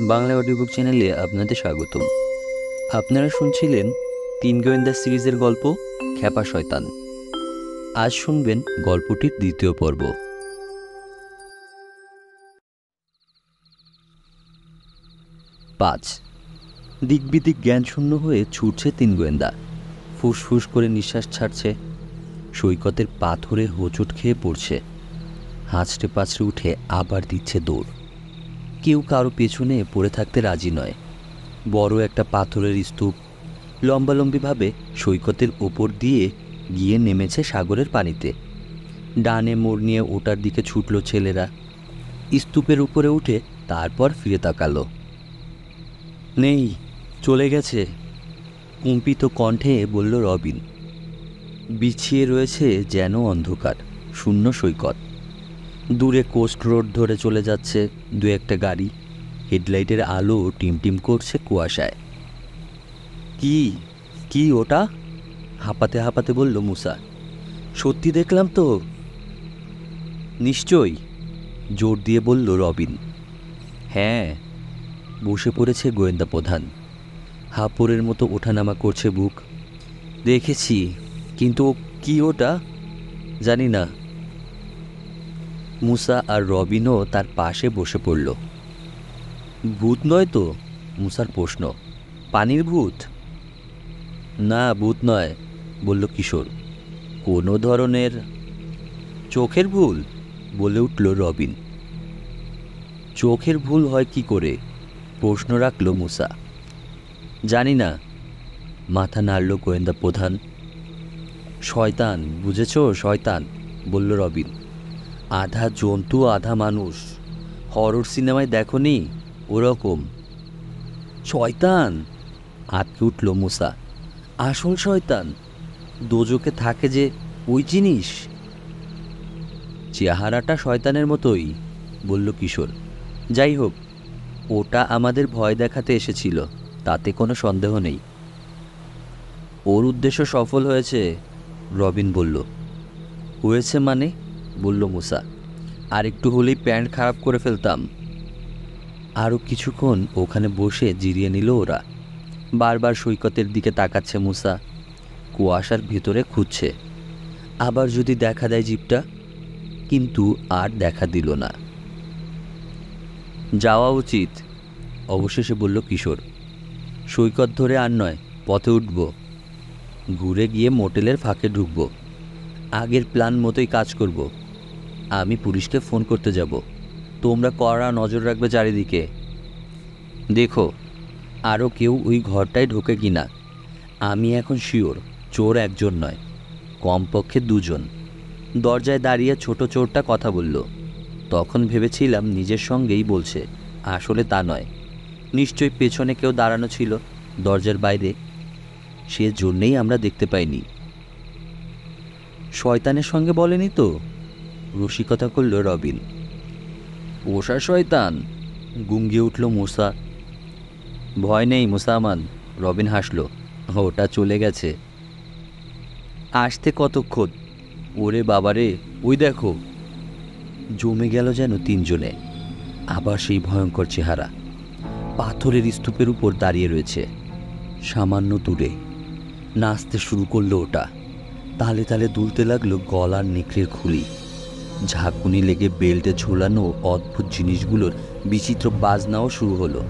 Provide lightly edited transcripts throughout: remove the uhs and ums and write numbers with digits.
Bangla audio book চ্যানেলে আপনাদের স্বাগতম। আপনারা শুনছিলেন তিন গোয়েন্দা সিরিজের গল্প খ্যাপা শয়তান। আজ শুনবেন গল্পটির দ্বিতীয় পর্ব। 5 দিকবিদিক জ্ঞানশূন্য হয়ে ছুটছে তিন গোয়েন্দা। ফুসফুস করে নিঃশ্বাস ছাড়ছে। সৈকতের পাথরে হোঁচট খেয়ে পড়ছে। হাঁচড়ে পাঁচড়ে উঠে আবার দিচ্ছে দৌড়। কেউ কারো পেছনে পড়ে থাকতে রাজি নয়। বড় একটা পাথরের স্তূপ লম্বালম্বিভাবে সৈকতের ওপর দিয়ে গিয়ে নেমেছে সাগরের পানিতে। ডানে মোড় নিয়ে ওটার দিকে ছুটল ছেলেরা। স্তূপের উপরে উঠে তারপর ফিরে তাকালো। নেই, চলে গেছে, কম্পিত কণ্ঠে বলল রবিন। বিছিয়ে রয়েছে যেন অন্ধকার শূন্য সৈকত। দূরে কোস্ট রোড ধরে চলে যাচ্ছে দু একটা গাড়ি। হেডলাইটের আলো টিমটিম করছে কুয়াশায়। কি কি ওটা? হাঁপাতে হাঁপাতে বলল মুসা। সত্যি দেখলাম তো। নিশ্চয়ই, জোর দিয়ে বলল রবিন। হ্যাঁ, বসে পড়েছে গোয়েন্দা প্রধান। হাঁপড়ের মতো ওঠানামা করছে বুক। দেখেছি, কিন্তু কি ওটা জানি না। মুসা আর রবিনও তার পাশে বসে পড়ল। ভূত নয় তো? মুসার প্রশ্ন। পানির ভূত? না, ভূত নয়, বলল কিশোর। কোনো ধরনের চোখের ভুল, বলে উঠল রবিন। চোখের ভুল হয় কি করে? প্রশ্ন রাখল মুসা। জানি না, মাথা নাড়ল গোয়েন্দা প্রধান। শয়তান, বুঝেছ, শয়তান, বলল রবিন। আধা জন্তু আধা মানুষ। হরর সিনেমায় দেখনি ওরকম। শয়তান, আটকে উঠল মুসা। আসল শয়তান? দোজকে থাকে যে ওই জিনিস? চেহারাটা শয়তানের মতোই, বলল কিশোর। যাই হোক, ওটা আমাদের ভয় দেখাতে এসেছিল, তাতে কোনো সন্দেহ নেই। ওর উদ্দেশ্য সফল হয়েছে, রবিন বলল। হয়েছে মানে? বলল মুসা। আর একটু হলেই প্যান্ট খারাপ করে ফেলতাম। আরও কিছুক্ষণ ওখানে বসে জিরিয়ে নিল ওরা। বারবার সৈকতের দিকে তাকাচ্ছে মুসা। কুয়াশার ভিতরে খুঁজছে আবার যদি দেখা দেয় জিপটা। কিন্তু আর দেখা দিল না। যাওয়া উচিত, অবশেষে বলল কিশোর। সৈকত ধরে আর নয়, পথে উঠব। ঘুরে গিয়ে মোটেলের ফাঁকে ঢুকব। আগের প্ল্যান মতোই কাজ করব। আমি পুলিশকে ফোন করতে যাব। তোমরা কড়া নজর রাখবে চারিদিকে। দেখো আরও কেউ ওই ঘরটায় ঢোকে কিনা। আমি এখন শিওর চোর একজন নয়, কমপক্ষে দুজন। দরজায় দাঁড়িয়ে ছোট চোরটা কথা বলল। তখন ভেবেছিলাম নিজের সঙ্গেই বলছে, আসলে তা নয়। নিশ্চয়ই পেছনে কেউ দাঁড়ানো ছিল দরজার বাইরে, সে জন্যেই আমরা দেখতে পাইনি। শয়তানের সঙ্গে বলেনি তো? রসিকতা করল রবিন। পোষা শয়তান, গুঙ্গিয়ে উঠল মুসা। ভয় নেই মুসামান, রবিন হাসল। ওটা চলে গেছে। আসতে কতক্ষণ? ওরে বাবারে, ওই দেখো। জমে গেল যেন তিনজনে। আবার সেই ভয়ঙ্কর চেহারা। পাথরের স্তূপের উপর দাঁড়িয়ে রয়েছে সামান্য দূরে। নাচতে শুরু করলো ওটা। তালে তালে দুলতে লাগলো গলার নেকড়ের খুলি। ঝাঁকুনি লেগে বেল্টে ঝোলানো অদ্ভুত জিনিসগুলোর বিচিত্র বাজনাও শুরু হলো।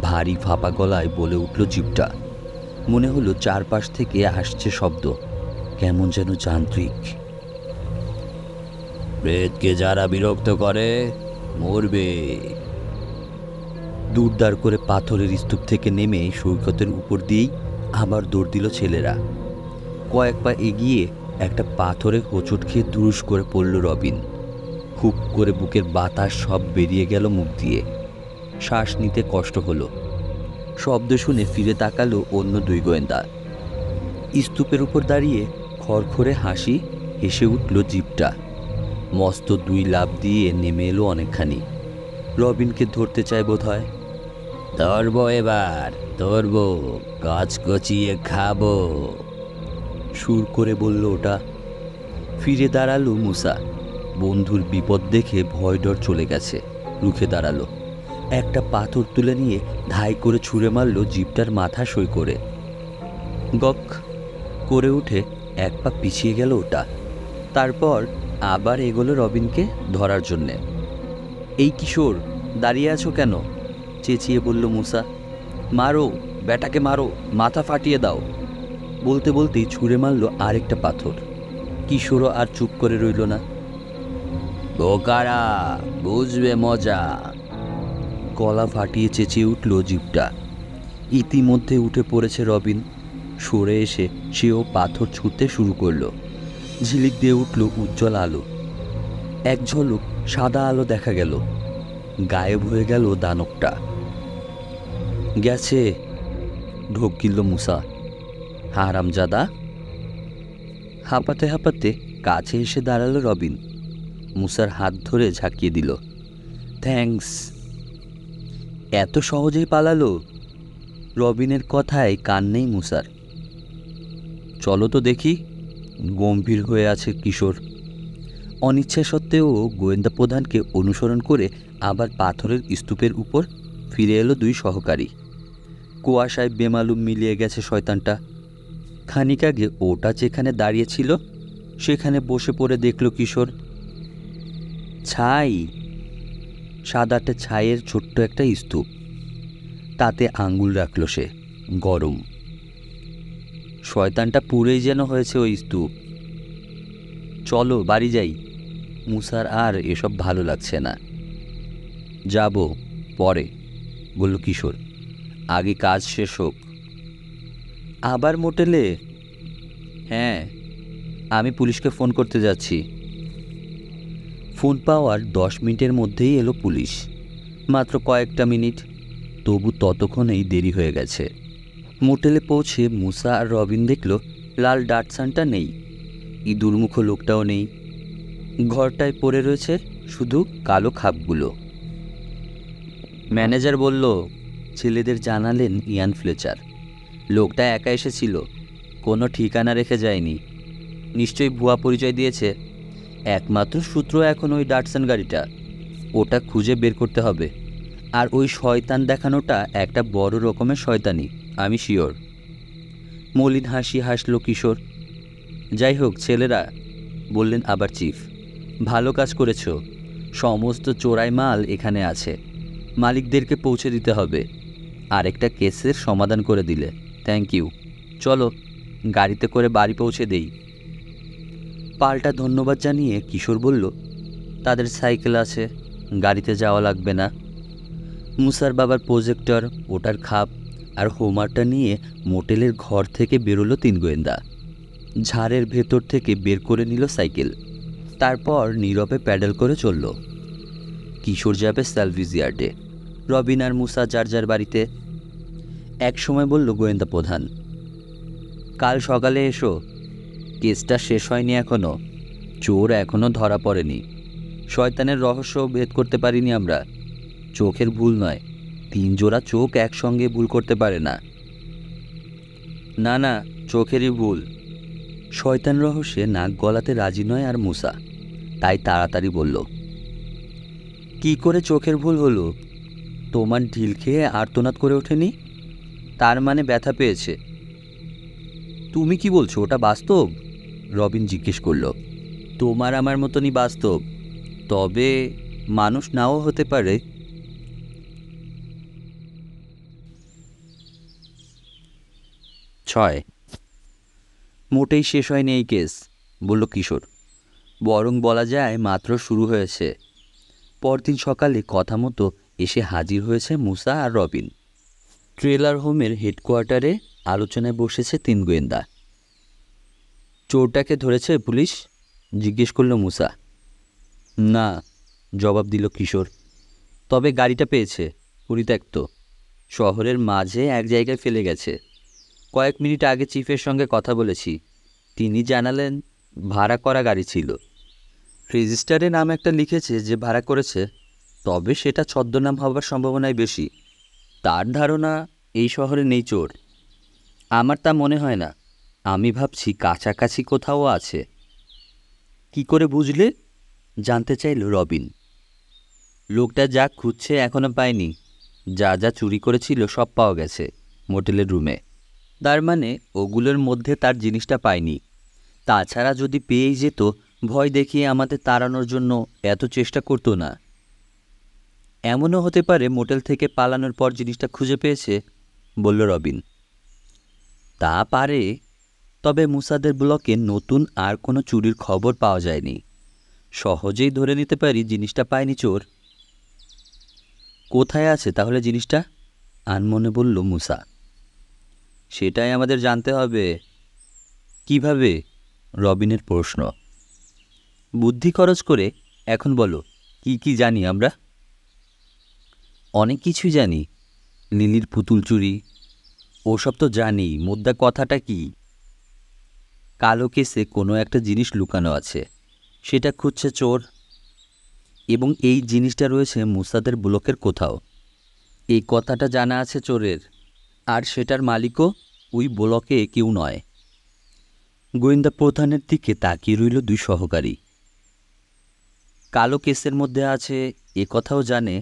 ভারী ফাঁপা গলায় বলে উঠল জিপটা। মনে হলো চারপাশ থেকে আসছে শব্দ, কেমন যেন যান্ত্রিক। প্রেতকে যারা বিরক্ত করে মরবে। দূরদার করে পাথরের স্তূপ থেকে নেমে সৈকতের উপর দিয়েই আবার দৌড় দিল ছেলেরা। কয়েক পা এগিয়ে একটা পাথরে হোঁচট খেয়ে দুরুস করে পড়ল রবিন। হুপ করে বুকের বাতাস সব বেরিয়ে গেল মুখ দিয়ে। শ্বাস নিতে কষ্ট হলো। শব্দ শুনে ফিরে তাকালো অন্য দুই গোয়েন্দা। স্তূপের উপর দাঁড়িয়ে খড়খড়ে হাসি হেসে উঠল জিপটা। মস্ত দুই লাফ দিয়ে নেমে এলো অনেকখানি। রবিনকে ধরতে চায় বোধ হয়। ধরবো এবার, ধরবো, গাছ কচিয়ে খাবো, সুর করে বলল ওটা। ফিরে দাঁড়ালো মুসা। বন্ধুর বিপদ দেখে ভয় ডর চলে গেছে। রুখে দাঁড়ালো। একটা পাথর তুলে নিয়ে ধাই করে ছুঁড়ে মারল জিপটার মাথা সই করে। গক করে উঠে এক পা পিছিয়ে গেল ওটা। তারপর আবার এগোলো রবিনকে ধরার জন্যে। এই কিশোর, দাঁড়িয়ে আছো কেন? চেঁচিয়ে বলল মুসা। মারো, ব্যাটাকে মারো, মাথা ফাটিয়ে দাও। বলতে বলতেই ছুঁড়ে মারল আরেকটা পাথর। কিশোরও আর চুপ করে রইল না। বোকারা, বুঝবে মজা, গলা ফাটিয়ে চেঁচিয়ে উঠল জিপটা। ইতিমধ্যে উঠে পড়েছে রবিন। সরে এসে সেও পাথর ছুঁড়তে শুরু করলো। ঝিলিক দিয়ে উঠল উজ্জ্বল আলো। এক ঝলক সাদা আলো দেখা গেল। গায়েব হয়ে গেল দানবটা। গেছে, ঢোক গিলল মুসা। হারামজাদা। হাঁপাতে হাঁপাতে কাছে এসে দাঁড়ালো রবিন। মুসার হাত ধরে ঝাঁকিয়ে দিল। থ্যাঙ্কস। এত সহজেই পালালো? রবিনের কথায় কান নেই মুসার। চলো তো দেখি, গম্ভীর হয়ে আছে কিশোর। অনিচ্ছা সত্ত্বেও গোয়েন্দা প্রধানকে অনুসরণ করে আবার পাথরের স্তূপের উপর ফিরে এলো দুই সহকারী। কুয়াশায় বেমালুম মিলিয়ে গেছে শয়তানটা। খানিক আগে ওটা যেখানে দাঁড়িয়েছিল সেখানে বসে পড়ে দেখল কিশোর। ছাই, সাদাটে ছাইয়ের ছোট্ট একটা স্তূপ। তাতে আঙ্গুল রাখল সে। গরম। শয়তানটা পুড়েই যেন হয়েছে ওই স্তূপ। চলো বাড়ি যাই, মুসার আর এসব ভালো লাগছে না। যাব পরে, বলল কিশোর। আগে কাজ শেষ হোক। আবার মোটেলে? হ্যাঁ, আমি পুলিশকে ফোন করতে যাচ্ছি। ফোন পাওয়ার 10 মিনিটের মধ্যেই এলো পুলিশ। মাত্র কয়েকটা মিনিট, তবু ততক্ষণেই দেরি হয়ে গেছে। মোটেলে পৌঁছে মুসা আর রবিন দেখল লাল ডাটসানটা নেই, ইঁদুরমুখো লোকটাও নেই। ঘরটায় পড়ে রয়েছে শুধু কালো খাপগুলো। ম্যানেজার বলল, ছেলেদের জানালেন ইয়ান ফ্লেচার। লোকটা একা এসেছিল, কোনো ঠিকানা রেখে যায়নি। নিশ্চয়ই ভুয়া পরিচয় দিয়েছে। একমাত্র সূত্র এখন ওই ডাটসন গাড়িটা। ওটা খুঁজে বের করতে হবে। আর ওই শয়তান দেখানোটা একটা বড় রকমের শয়তানি, আমি শিওর। মলিন হাসি হাসল কিশোর। যাই হোক ছেলেরা, বললেন আবার চিফ, ভালো কাজ করেছ। সমস্ত চোরাই মাল এখানে আছে, মালিকদেরকে পৌঁছে দিতে হবে। আরেকটা কেসের সমাধান করে দিলে থ্যাংক ইউ। চলো গাড়িতে করে বাড়ি পৌঁছে দেই। পাল্টা ধন্যবাদ জানিয়ে কিশোর বলল, তাদের সাইকেল আছে, গাড়িতে যাওয়া লাগবে না। মুসার বাবার প্রজেক্টর, ওটার খাপ আর হোমারটা নিয়ে মোটেলের ঘর থেকে বেরোলো 3 গোয়েন্দা। ঝাড়ের ভেতর থেকে বের করে নিল সাইকেল। তারপর নীরবে প্যাডেল করে চলল। কিশোর যাবে সার্ভিস ইয়ার্ডে, রবিন আর মুসা যার যার বাড়িতে। এক সময় বলল গোয়েন্দা প্রধান, কাল সকালে এসো। কেসটা শেষ হয়নি এখনো, চোর এখনো ধরা পড়েনি। শয়তানের রহস্য ভেদ করতে পারিনি আমরা। চোখের ভুল নয়, 3 জোড়া চোখ একসঙ্গে ভুল করতে পারে না। না না, চোখেরই ভুল। শয়তান রহস্যে নাক গলাতে রাজি নয় আর মুসা, তাই তাড়াতাড়ি বলল, কি করে চোখের ভুল হলো? তোমার ঢিল খেয়ে আর্তনাদ করে ওঠেনি? তার মানে ব্যথা পেয়েছে। তুমি কি বলছো, ওটা বাস্তব? রবিন জিজ্ঞেস করল। তোমার আমার মতনই বাস্তব, তবে মানুষ নাও হতে পারে। 6 মোটেই শেষ হয়নি এই কেস, বলল কিশোর। বরং বলা যায় মাত্র শুরু হয়েছে। পরদিন সকালে কথা মতো এসে হাজির হয়েছে মুসা আর রবিন। ট্রেলার হোমের হেডকোয়ার্টারে আলোচনায় বসেছে 3 গোয়েন্দা। চোরটাকে ধরেছে পুলিশ? জিজ্ঞেস করল মুসা। না, জবাব দিল কিশোর। তবে গাড়িটা পেয়েছে, পরিত্যক্ত, শহরের মাঝে এক জায়গায় ফেলে গেছে। কয়েক মিনিট আগে চিফের সঙ্গে কথা বলেছি, তিনি জানালেন ভাড়া করা গাড়ি ছিল। রেজিস্টারে নাম একটা লিখেছে যে ভাড়া করেছে, তবে সেটা ছদ্মনাম হবার সম্ভাবনাই বেশি। তার ধারণা এই শহরে নেই চোর। আমার তা মনে হয় না। আমি ভাবছি কাছাকাছি কোথাও আছে। কি করে বুঝলে? জানতে চাইল রবিন। লোকটা যা খুঁজছে এখনো পায়নি। যা যা চুরি করেছিল সব পাওয়া গেছে মোটেলের রুমে। তার মানে ওগুলোর মধ্যে তার জিনিসটা পায়নি। তাছাড়া যদি পেয়েই যেত, ভয় দেখিয়ে আমাদের তাড়ানোর জন্য এত চেষ্টা করতো না। এমনও হতে পারে মোটেল থেকে পালানোর পর জিনিসটা খুঁজে পেয়েছে, বলল রবিন। তা পারে, তবে মুসাদের ব্লকে নতুন আর কোনো চুরির খবর পাওয়া যায়নি। সহজেই ধরে নিতে পারি জিনিসটা পায়নি চোর। কোথায় আছে তাহলে জিনিসটা? আনমনে বলল মুসা। সেটাই আমাদের জানতে হবে। কিভাবে? রবিনের প্রশ্ন। বুদ্ধি খরচ করে। এখন বলো, কি কি জানি আমরা? অনেক কিছুই জানি। লিলির পুতুল চুরি, ওসব তো জানি। মুদ্রা কথাটা কি? কালো কেসে কোনো একটা জিনিস লুকানো আছে, সেটা খুঁজছে চোর। এবং এই জিনিসটা রয়েছে মুসাদের ব্লকের কোথাও। এই কথাটা জানা আছে চোরের, আর সেটার মালিকও ওই ব্লকে কেউ নয়। গোয়েন্দা প্রধানের দিকে তাকিয়ে রইল দুই সহকারী। কালো কেসের মধ্যে আছে এ কথাও জানে,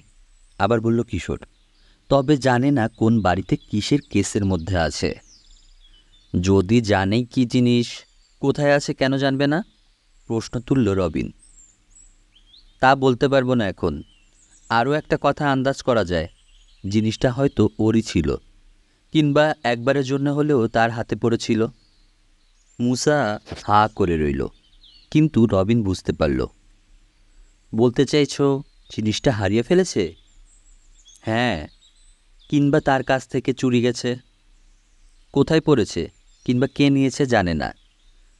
আবার বলল কিশোর। তবে জানে না কোন বাড়িতে কিসের কেসের মধ্যে আছে। যদি জানেই কি জিনিস, কোথায় আছে কেন জানবে না? প্রশ্ন তুলল রবিন। তা বলতে পারবো না এখন। আরও একটা কথা আন্দাজ করা যায়, জিনিসটা হয়তো ওরই ছিল, কিংবা একবারের জন্য হলেও তার হাতে পড়েছিল। মুসা হা করে রইল, কিন্তু রবিন বুঝতে পারল। বলতে চাইছো জিনিসটা হারিয়ে ফেলেছে? হ্যাঁ, কিংবা তার কাছ থেকে চুরি গেছে। কোথায় পড়েছে কিংবা কে নিয়েছে জানে না,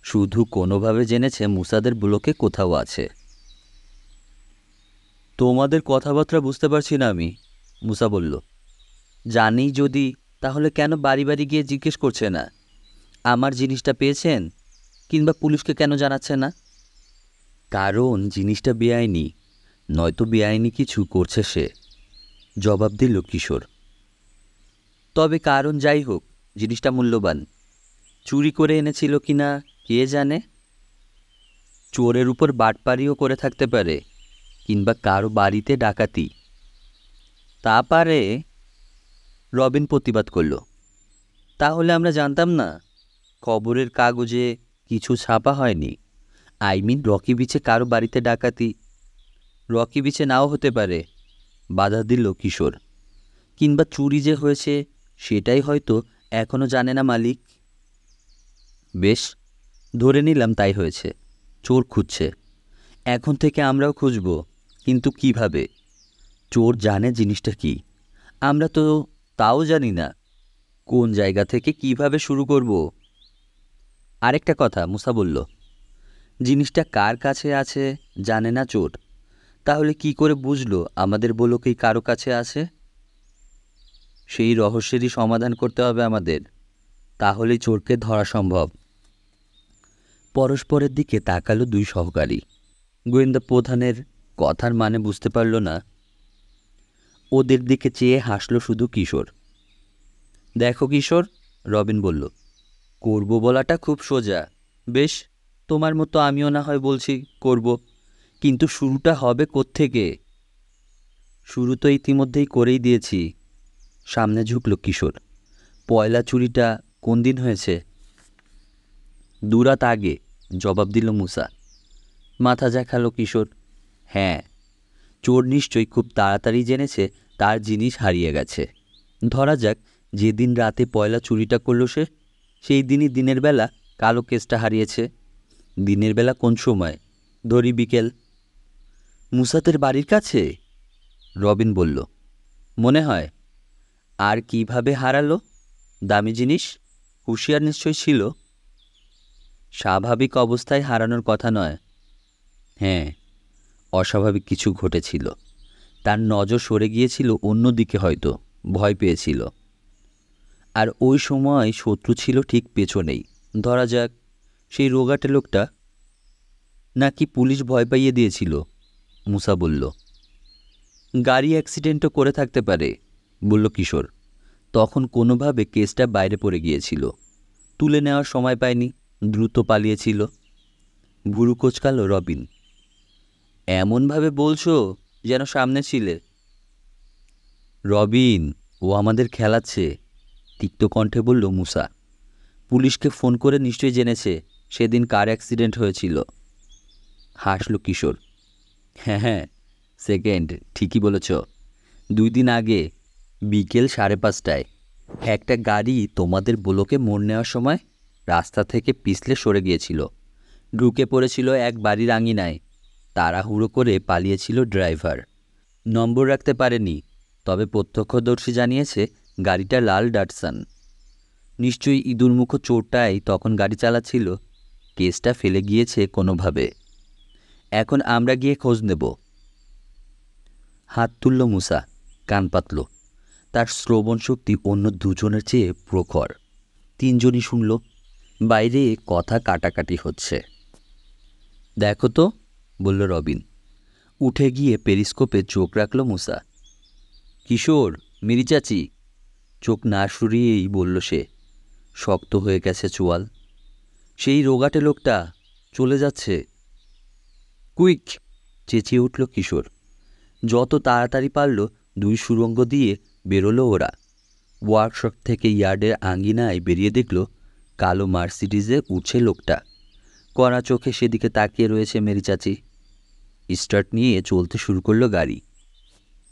শুধু কোনোভাবে জেনেছে মুসাদের ব্লকে কোথাও আছে। তোমাদের কথাবার্তা বুঝতে পারছি না আমি, মুসা বলল। জানি যদি, তাহলে কেন বাড়ি বাড়ি গিয়ে জিজ্ঞেস করছে না? আমার জিনিসটা পেয়েছেন, কিংবা পুলিশকে কেন জানাচ্ছে না? কারণ জিনিসটা বেআইনি, নয়তো বেআইনি কিছু করছে সে, জবাব দিল কিশোর। তবে কারণ যাই হোক, জিনিসটা মূল্যবান। চুরি করে এনেছিল কিনা কে জানে। চোরের উপর বাটপাড়িও করে থাকতে পারে, কিংবা কারো বাড়িতে ডাকাতি। তা পারে। রবিন প্রতিবাদ করল। তাহলে আমরা জানতাম না? খবরের কাগজে কিছু ছাপা হয়নি। রকি বিচে কারো বাড়িতে ডাকাতি। রকি বিচে নাও হতে পারে, বাধা দিল কিশোর। কিংবা চুরি যে হয়েছে সেটাই হয়তো এখনও জানে না মালিক। বেশ, ধরে নিলাম তাই হয়েছে। চোর খুঁজছে, এখন থেকে আমরাও খুঁজব। কিন্তু কিভাবে? চোর জানে জিনিসটা কি, আমরা তো তাও জানি না। কোন জায়গা থেকে কিভাবে শুরু করব? আরেকটা কথা, মুসা বলল। জিনিসটা কার কাছে আছে জানে না চোর, তাহলে কি করে বুঝলো আমাদের ব্লকেই কারো কাছে আছে? সেই রহস্যেরই সমাধান করতে হবে আমাদের, তাহলেই চোরকে ধরা সম্ভব। পরস্পরের দিকে তাকালো দুই সহকারী। গোয়েন্দা প্রধানের কথার মানে বুঝতে পারল না। ওদের দিকে চেয়ে হাসল শুধু কিশোর। দেখো কিশোর, রবিন বলল, করব বলাটা খুব সোজা। বেশ, তোমার মতো আমিও না হয় বলছি করব, কিন্তু শুরুটা হবে কোত্থেকে? শুরু তো ইতিমধ্যেই করেই দিয়েছি। সামনে ঝুঁকল কিশোর। পয়লা চুরিটা কোন দিন হয়েছে? 2 রাত আগে, জবাব দিল মুসা। মাথা ঝাঁকালো কিশোর। হ্যাঁ, চোর নিশ্চয়ই খুব তাড়াতাড়ি জেনেছে তার জিনিস হারিয়ে গেছে। ধরা যাক যেদিন রাতে পয়লা চুরিটা করলো সে, সেই দিনই দিনের বেলা কালো কেসটা হারিয়েছে। দিনের বেলা কোন সময়? ধরি বিকেল। মুসাদের বাড়ির কাছে, রবিন বলল। মনে হয়। আর কিভাবে হারালো? দামি জিনিস, হুঁশিয়ার নিশ্চয় ছিল। স্বাভাবিক অবস্থায় হারানোর কথা নয়। হ্যাঁ, অস্বাভাবিক কিছু ঘটেছিল। তার নজর সরে গিয়েছিল অন্যদিকে, হয়তো ভয় পেয়েছিল। আর ওই সময় শত্রু ছিল ঠিক পেছনেই। ধরা যাক সেই রোগাটে লোকটা। নাকি পুলিশ ভয় পাইয়ে দিয়েছিল, মুসা বলল। গাড়ি অ্যাক্সিডেন্টও করে থাকতে পারে, বলল কিশোর। তখন কোনোভাবে কেসটা বাইরে পড়ে গিয়েছিল, তুলে নেওয়ার সময় পায়নি, দ্রুত পালিয়েছিল। ভুরু কোঁচকাল রবিন। এমনভাবে বলছো যেন সামনে ছিলে। রবিন, ও আমাদের খেলাচ্ছে, তিক্ত কণ্ঠে বলল মুসা। পুলিশকে ফোন করে নিশ্চয়ই জেনেছে সেদিন কার অ্যাক্সিডেন্ট হয়েছিল। হাসল কিশোর। হ্যাঁ হ্যাঁ, সেকেন্ড, ঠিকই বলেছ। 2 দিন আগে বিকেল 5:30টায় একটা গাড়ি তোমাদের ব্লকে মোড় নেওয়ার সময় রাস্তা থেকে পিছলে সরে গিয়েছিল, ঢুকে পড়েছিল এক বাড়ির আঙিনায়। তাড়াহুড়ো করে পালিয়েছিল ড্রাইভার, নম্বর রাখতে পারেনি। তবে প্রত্যক্ষদর্শী জানিয়েছে গাড়িটা লাল ডাটসান। নিশ্চয়ই ইঁদুরমুখ চোরটাই তখন গাড়ি চালাচ্ছিল। কেসটা ফেলে গিয়েছে কোনোভাবে। এখন আমরা গিয়ে খোঁজ নেব। হাত তুলল মুসা, কান পাতল। তার শ্রবণ শক্তি অন্য দুজনের চেয়ে প্রখর। 3জনই শুনল। বাইরে কথা কাটাকাটি হচ্ছে। দেখো তো, বলল রবিন। উঠে গিয়ে পেরিস্কোপে চোখ রাখল মুসা। কিশোর, মিরি চাচি। চোখ না সরিয়েই বলল সে। শক্ত হয়ে গেছে চোয়াল। সেই রোগাটে লোকটা চলে যাচ্ছে। কুইক, চেঁচিয়ে উঠল কিশোর। যত তাড়াতাড়ি পারল 2 সুড়ঙ্গ দিয়ে বেরোলো ওরা। ওয়ার্কশপ থেকে ইয়ার্ডের আঙ্গিনায় বেরিয়ে দেখল কালো মার্সিডিজে উঠছে লোকটা। কড়া চোখে সেদিকে তাকিয়ে রয়েছে মেরি চাচি। স্টার্ট নিয়ে চলতে শুরু করলো গাড়ি।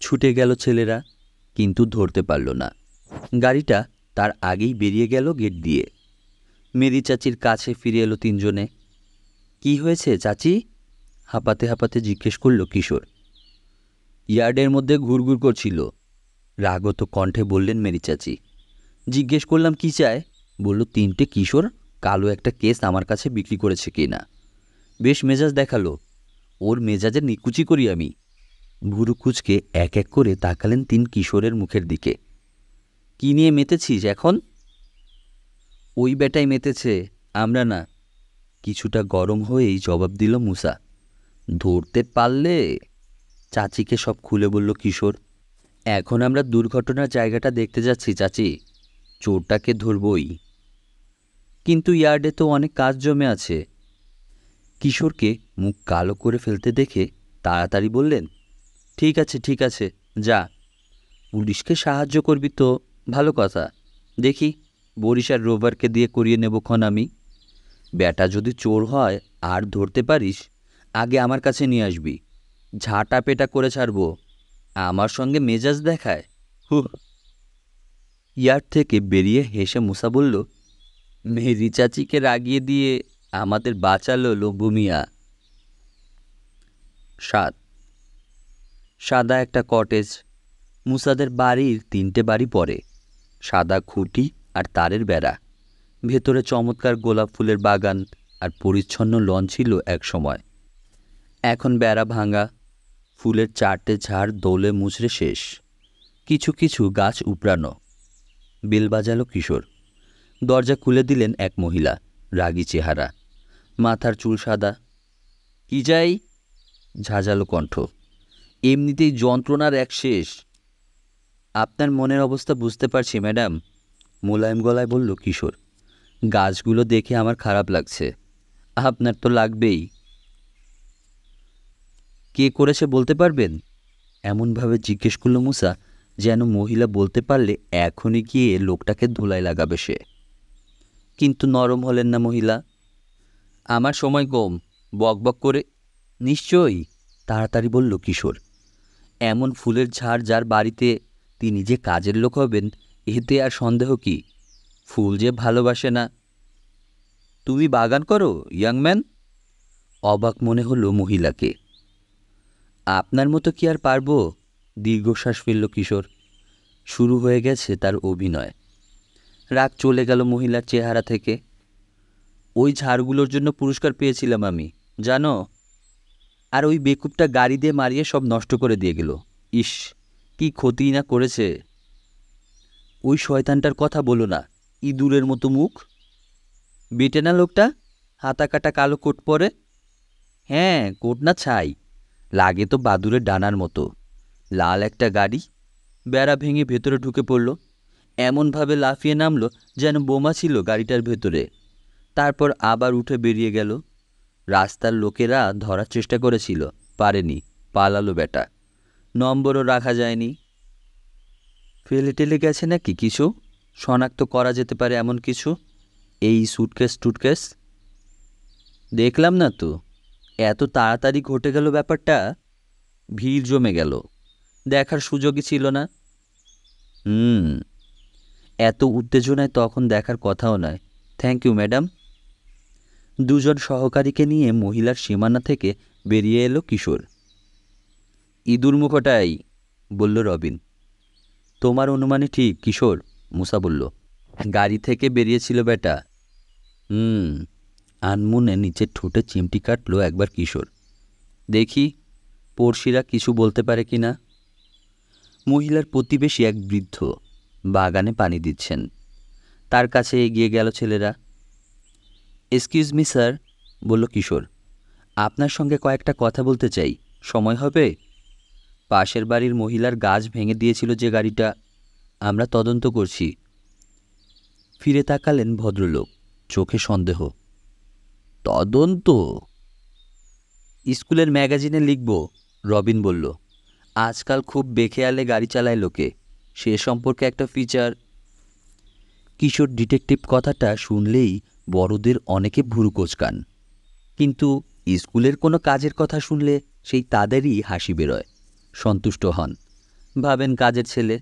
ছুটে গেল ছেলেরা, কিন্তু ধরতে পারল না। গাড়িটা তার আগেই বেরিয়ে গেল গেট দিয়ে। মেরি চাচির কাছে ফিরে এলো 3জনে। কি হয়েছে চাচি? হাঁপাতে হাঁপাতে জিজ্ঞেস করল কিশোর। ইয়ার্ডের মধ্যে ঘুরঘুর করছিল, রাগত কণ্ঠে বললেন মেরি চাচি। জিজ্ঞেস করলাম কি চায়, বলল 3টে কিশোর কালো একটা কেস আমার কাছে বিক্রি করেছে কিনা। বেশ মেজাজ দেখালো। ওর মেজাজের নিকুচি করি আমি। ভুরু কুচকে এক এক করে তাকালেন 3 কিশোরের মুখের দিকে। কি নিয়ে মেতেছিস এখন? ওই বেটাই মেতেছে, আমরা না। কিছুটা গরম হয়েই জবাব দিল মুসা। ধরতে পারলে? চাচিকে সব খুলে বলল কিশোর। এখন আমরা দুর্ঘটনার জায়গাটা দেখতে যাচ্ছি চাচি, চোরটাকে ধরবই। কিন্তু ইয়ার্ডে তো অনেক কাজ জমে আছে। কিশোরকে মুখ কালো করে ফেলতে দেখে তাড়াতাড়ি বললেন, ঠিক আছে ঠিক আছে, যা। পুলিশকে সাহায্য করবি তো ভালো কথা। দেখি বরিশার রোভারকে দিয়ে করিয়ে নেবক্ষণ আমি। ব্যাটা যদি চোর হয় আর ধরতে পারিস, আগে আমার কাছে নিয়ে আসবি। ঝাঁটা পেটা করে ছাড়বো। আমার সঙ্গে মেজাজ দেখায়, হুহ। ইয়ার্ড থেকে বেরিয়ে হেসে মুসা বলল, মেরি চাচিকে রাগিয়ে দিয়ে আমাদের বাঁচালো লম্বু মিয়া। 7। সাদা একটা কটেজ। মুসাদের বাড়ির 3টে বাড়ি পড়ে। সাদা খুঁটি আর তারের বেড়া। ভেতরে চমৎকার গোলাপ ফুলের বাগান আর পরিচ্ছন্ন লন ছিল এক সময়। এখন বেড়া ভাঙা, ফুলের 4টে ঝাড় দৌলে মুচড়ে শেষ। কিছু কিছু গাছ উপড়ানো। বেল বাজালো কিশোর। দরজা খুলে দিলেন এক মহিলা, রাগী চেহারা, মাথার চুল সাদা। কি চাই? ঝাঁঝালো কণ্ঠ। এমনিতেই যন্ত্রণার এক শেষ। আপনার মনের অবস্থা বুঝতে পারছি ম্যাডাম, মোলায়েম গলায় বলল কিশোর। গাছগুলো দেখে আমার খারাপ লাগছে। আপনার তো লাগবেই। কে করেছে বলতে পারবেন? এমনভাবে জিজ্ঞেস করল মুসা যেন মহিলা বলতে পারলে এখনই গিয়ে লোকটাকে ধুলাই লাগাবে সে। কিন্তু নরম হলেন না মহিলা। আমার সময় কম, বকবক করে। নিশ্চয়ই, তাড়াতাড়ি বলল কিশোর। এমন ফুলের ঝাড় যার বাড়িতে তিনি যে কাজের লোক হবেন, এতে আর সন্দেহ কি? ফুল যে ভালোবাসে না। তুমি বাগান করো ইয়াংম্যান? অবাক মনে হলো মহিলাকে। আপনার মতো কি আর পারবো? দীর্ঘশ্বাস ফেলল কিশোর। শুরু হয়ে গেছে তার অভিনয়। রাগ চলে গেল মহিলার চেহারা থেকে। ওই ঝাড়গুলোর জন্য পুরস্কার পেয়েছিলাম আমি, জানো? আর ওই বেকুবটা গাড়ি দিয়ে মারিয়ে সব নষ্ট করে দিয়ে গেল। ইস, কি ক্ষতি না করেছে। ওই শয়তানটার কথা বলো না, ইঁদুরের মতো মুখ। বেটে না লোকটা, হাতা কাটা কালো কোট পরে। হ্যাঁ, কোট না ছাই, লাগে তো বাদুরের ডানার মতো। লাল একটা গাড়ি, বেড়া ভেঙে ভেতরে ঢুকে পড়ল। এমনভাবে লাফিয়ে নামলো যেন বোমা ছিল গাড়িটার ভেতরে। তারপর আবার উঠে বেরিয়ে গেল। রাস্তার লোকেরা ধরার চেষ্টা করেছিল, পারেনি, পালালো বেটা। নম্বরও রাখা যায়নি। ফেলে টেলে গেছে নাকি কিছু? শনাক্ত করা যেতে পারে এমন কিছু? এই সুটকেস টুটকেস? দেখলাম না তো, এত তাড়াতাড়ি ঘটে গেল ব্যাপারটা। ভিড় জমে গেল, দেখার সুযোগই ছিল না। হুম, এত উত্তেজনায় তখন দেখার কথাও নয়। Thank you madam. দুজন সহকারীকে নিয়ে মহিলার সীমানা থেকে বেরিয়ে এলো কিশোর। ইঁদুর মুখোটাই, বলল রবিন। তোমার অনুমানে ঠিক কিশোর, মুসা বলল। গাড়ি থেকে বেরিয়েছিল বেটা। আনমনে নিচের ঠোঁটে চিমটি কাটল একবার কিশোর। দেখি পড়শিরা কিছু বলতে পারে কি না। মহিলার প্রতিবেশী এক বৃদ্ধ বাগানে পানি দিচ্ছেন। তার কাছে এগিয়ে গেল ছেলেরা। এক্সকিউজ মি স্যার, বলল কিশোর, আপনার সঙ্গে কয়েকটা কথা বলতে চাই, সময় হবে? পাশের বাড়ির মহিলার গাছ ভেঙে দিয়েছিল যে গাড়িটা, আমরা তদন্ত করছি। ফিরে তাকালেন ভদ্রলোক, চোখে সন্দেহ। তদন্ত? স্কুলের ম্যাগাজিনে লিখব, রবিন বলল। আজকাল খুব বেখেয়ালে গাড়ি চালায় লোকে, সে সম্পর্কে একটা ফিচার। কিশোর ডিটেকটিভ কথাটা শুনলেই বড়দের অনেকে ভুরু কোঁচকান, কিন্তু স্কুলের কোনো কাজের কথা শুনলে সেই তাদেরই হাসি বেরোয়, সন্তুষ্ট হন, ভাবেন কাজের ছেলে।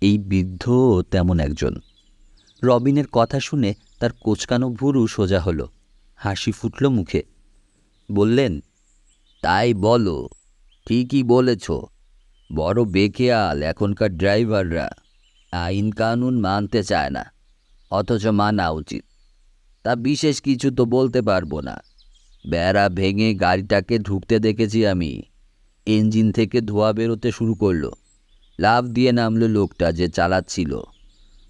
এই বৃদ্ধ তেমন একজন। রবিনের কথা শুনে তার কোঁচকানো ভুরু সোজা হলো, হাসি ফুটল মুখে। বললেন, তাই বলো, ঠিকই বলেছ। বড় বেখেয়াল এখনকার ড্রাইভাররা, আইন কানুন মানতে চায় না, অথচ মানা উচিত। তা বিশেষ কিছু তো বলতে পারবো না। বেড়া ভেঙে গাড়িটাকে ঢুকতে দেখেছি আমি। ইঞ্জিন থেকে ধোঁয়া বেরোতে শুরু করলো। লাফ দিয়ে নামলো লোকটা যে চালাচ্ছিল।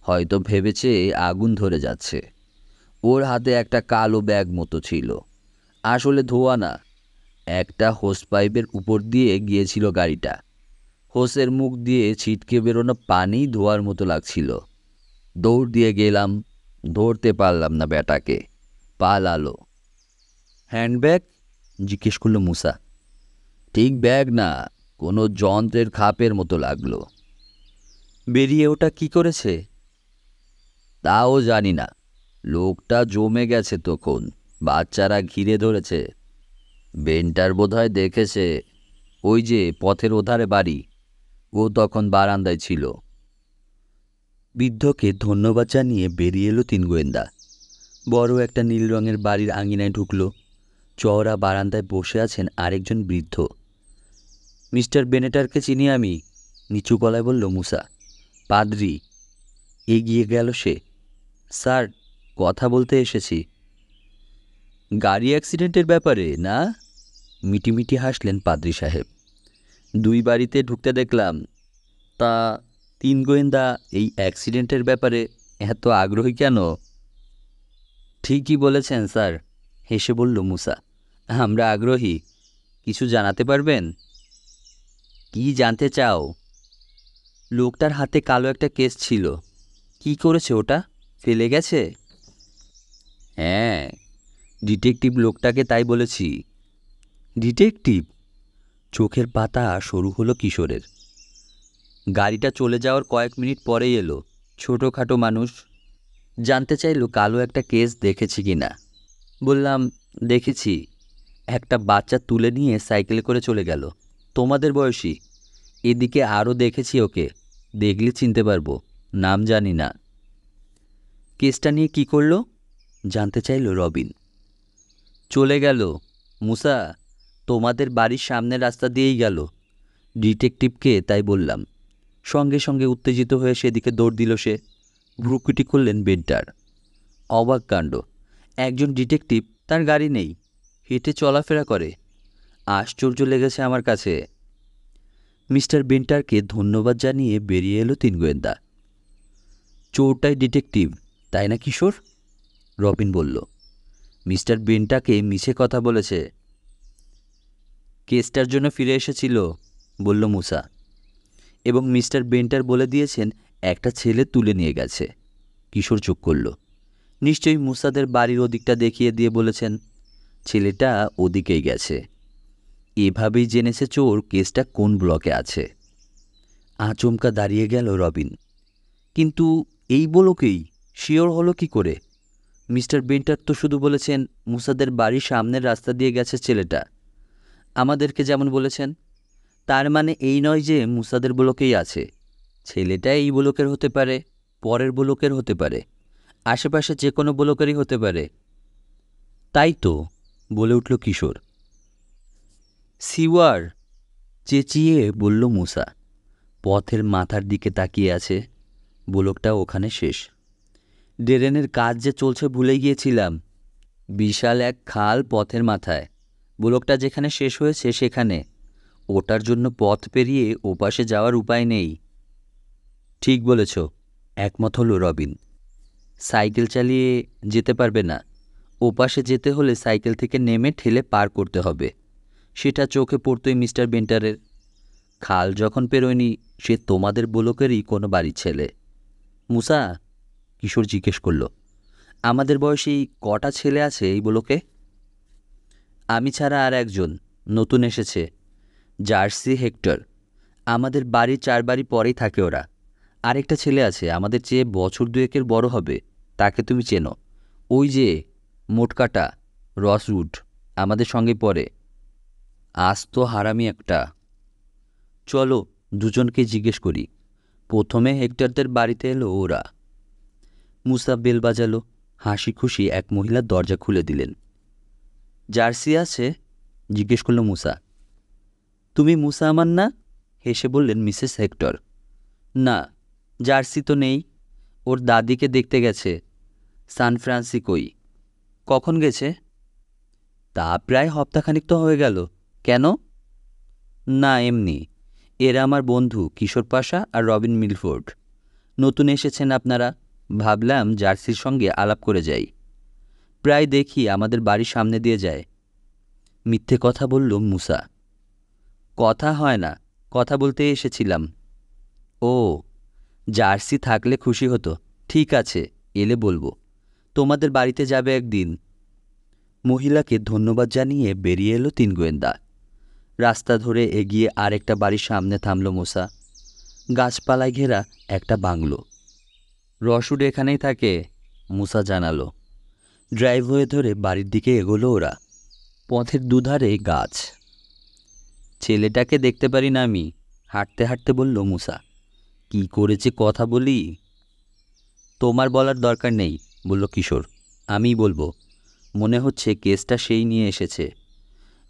হয়তো ভেবেছে আগুন ধরে যাচ্ছে। ওর হাতে একটা কালো ব্যাগ মতো ছিল, আসলে ধোঁয়া না, একটা হোস পাইপের উপর দিয়ে গিয়েছিল গাড়িটা। হোসের মুখ দিয়ে ছিটকে বেরোনো পানি ধোয়ার মতো লাগছিল। দৌড় দিয়ে গেলাম, ধরতে পারলাম না ব্যাটাকে, পালালো। হ্যান্ডব্যাগ? জিজ্ঞেস করল মুসা। ঠিক ব্যাগ না, কোনো যন্ত্রের খাপের মতো লাগলো। বেরিয়ে ওটা কি করেছে? তাও জানি না। লোকটা জমে গেছে তখন, বাচ্চারা ঘিরে ধরেছে। বেনটার বোধহয় দেখেছে, ওই যে পথের ওধারে বাড়ি, ও তখন বারান্দায় ছিল। বৃদ্ধকে ধন্যবাদ জানিয়ে বেরিয়ে এলো তিন গোয়েন্দা। বড় একটা নীল রঙের বাড়ির আঙিনায় ঢুকল। চওড়া বারান্দায় বসে আছেন আরেকজন বৃদ্ধ। মিস্টার বেনেটারকে চিনি আমি, নিচু গলায় বলল মুসা। পাদ্রি। এগিয়ে গেল সে। স্যার, কথা বলতে এসেছি। গাড়ি অ্যাক্সিডেন্টের ব্যাপারে না? মিটিমিটি হাসলেন পাদ্রি সাহেব। দুই বাড়িতে ঢুকতে দেখলাম। তা তিন গোয়েন্দা এই অ্যাক্সিডেন্টের ব্যাপারে এত আগ্রহী কেন? ঠিকই বলেছেন স্যার, হেসে বলল মুসা। আমরা আগ্রহী। কিছু জানাতে পারবেন? কি জানতে চাও? লোকটার হাতে কালো একটা কেস ছিল, কি করেছে ওটা? ফেলে গেছে? হ্যাঁ, ডিটেকটিভ লোকটাকে তাই বলেছি। ডিটেকটিভ? চোখের পাতা সরু হলো কিশোরের। গাড়িটা চলে যাওয়ার কয়েক মিনিট পরেই এলো, ছোটোখাটো মানুষ। জানতে চাইল কালো একটা কেস দেখেছি কি না। বললাম, দেখেছি। একটা বাচ্চা তুলে নিয়ে সাইকেলে করে চলে গেল, তোমাদের বয়সী। এদিকে আরও দেখেছি ওকে, দেখলে চিনতে পারবো, নাম জানি না। কেসটা নিয়ে কি করলো? জানতে চাইল রবিন। চলে গেল মুসা, তোমাদের বাড়ির সামনের রাস্তা দিয়েই গেল। ডিটেকটিভকে তাই বললাম। সঙ্গে সঙ্গে উত্তেজিত হয়ে সেদিকে দৌড় দিল সে। ভ্রুকুটি করলেন বেনটার। অবাক কাণ্ড, একজন ডিটেকটিভ, তার গাড়ি নেই, হেঁটে চলাফেরা করে। আশ্চর্য লেগেছে আমার কাছে। মিস্টার বেন্টারকে ধন্যবাদ জানিয়ে বেরিয়ে এলো তিন গোয়েন্দা। চোরটাই ডিটেকটিভ, তাই না কিশোর? রবিন বলল। মিস্টার বেন্টাকে মিছে কথা বলেছে। কেসটার জন্য ফিরে এসেছিল, বলল মুসা। এবং মিস্টার বেন্টার বলে দিয়েছেন একটা ছেলে তুলে নিয়ে গেছে। কিশোর চুপ করল। নিশ্চয়ই মুসাদের বাড়ির ওদিকটা দেখিয়ে দিয়ে বলেছেন, ছেলেটা ওদিকেই গেছে। এভাবেই জেনেছে চোর কেসটা কোন ব্লকে আছে। আচমকা দাঁড়িয়ে গেল রবিন। কিন্তু এই ব্লকেই শিওর হলো কি করে? মিস্টার বেন্টার তো শুধু বলেছেন মুসাদের বাড়ির সামনের রাস্তা দিয়ে গেছে ছেলেটা, আমাদেরকে যেমন বলেছেন। তার মানে এই নয় যে মুসাদের ব্লকেই আছে। ছেলেটা এই ব্লকের হতে পারে, পরের ব্লকের হতে পারে, আশেপাশে যে কোনো ব্লকেরই হতে পারে। তাই তো, বলে উঠল কিশোর। সিওয়ার, চেঁচিয়ে বলল মুসা। পথের মাথার দিকে তাকিয়ে আছে। ব্লকটা ওখানে শেষ। ড্রেনের কাজ যে চলছে ভুলে গিয়েছিলাম। বিশাল এক খাল পথের মাথায়। ব্লকটা যেখানে শেষ হয়েছে সেখানে। ওটার জন্য পথ পেরিয়ে ওপাশে যাওয়ার উপায় নেই। ঠিক বলেছ, একমত হলো রবিন। সাইকেল চালিয়ে যেতে পারবে না। ওপাশে যেতে হলে সাইকেল থেকে নেমে ঠেলে পার করতে হবে। সেটা চোখে পড়তই মিস্টার বেন্টারের। খাল যখন পেরোয়নি, সে তোমাদের ব্লকেরই কোনো বাড়ির ছেলে। মুসা, কিশোর জিজ্ঞেস করল, আমাদের বয়সী কটা ছেলে আছে এই ব্লকে? আমি ছাড়া আর একজন নতুন এসেছে, জার্সি হেক্টর। আমাদের বাড়ির 4 বাড়ি পরেই থাকে ওরা। আরেকটা ছেলে আছে আমাদের চেয়ে বছর 2-এর বড় হবে, তাকে তুমি চেনো। ওই যে মোটকাটা, রসউড, আমাদের সঙ্গে পড়ে। আস্ত হারামি একটা। চলো দুজনকে জিজ্ঞেস করি। প্রথমে হেক্টরদের বাড়িতে এলো ওরা। মুসা বেল বাজালো। হাসি খুশি এক মহিলা দরজা খুলে দিলেন। জার্সি আছে? জিজ্ঞেস করল মুসা। তুমি মুসা আমান না? হেসে বললেন মিসেস হেক্টর। না, জার্সি তো নেই। ওর দাদিকে দেখতে গেছে সান ফ্রান্সিসকোয়। কখন গেছে? তা প্রায় সপ্তাহখানিক তো হয়ে গেল। কেন? না, এমনি। এরা আমার বন্ধু কিশোর পাশা আর রবিন মিলফোর্ড। নতুন এসেছেন আপনারা, ভাবলাম জার্সির সঙ্গে আলাপ করে যাই। প্রায় দেখি আমাদের বাড়ির সামনে দিয়ে যায়। মিথ্যে কথা বলল মুসা। কথা হয় না, কথা বলতে এসেছিলাম। ও, জার্সি থাকলে খুশি হতো। ঠিক আছে, এলে বলবো। তোমাদের বাড়িতে যাবে একদিন। মহিলাকে ধন্যবাদ জানিয়ে বেরিয়ে এলো 3 গোয়েন্দা। রাস্তা ধরে এগিয়ে আরেকটা বাড়ির সামনে থামল মুসা। গাছপালায় ঘেরা একটা বাংলো। রসুড এখানেই থাকে, মুসা জানালো। ড্রাইভওয়ে ধরে বাড়ির দিকে এগোলো ওরা। পথের দুধারে গাছ। ছেলেটাকে দেখতে পারি না আমি, হাঁটতে হাঁটতে বলল মুসা। কি করেছে কথা বলি? তোমার বলার দরকার নেই, বলল কিশোর। আমিই বলবো। মনে হচ্ছে কেসটা সেই নিয়ে এসেছে।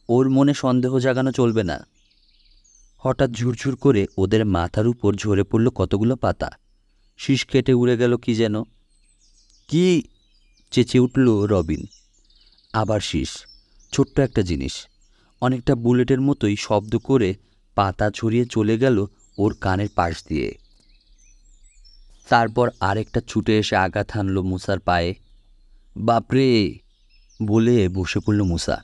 ওর মনে সন্দেহ জাগানো চলবে না। হঠাৎ ঝুরঝুর করে ওদের মাথার উপর ঝরে পড়ল কতগুলো পাতা। শীষ কেটে উড়ে গেল কি যেন। কি? চেঁচিয়ে উঠল রবিন। আবার শীষ। ছোট্ট একটা জিনিস, অনেকটা বুলেটের মতোই শব্দ করে পাতা ছড়িয়ে চলে গেল ওর কানের পাশ দিয়ে। তারপর আরেকটা ছুটে এসে আঘাত হানল মুসার পায়ে। বাপরে, বলে বসে পড়ল মুসা।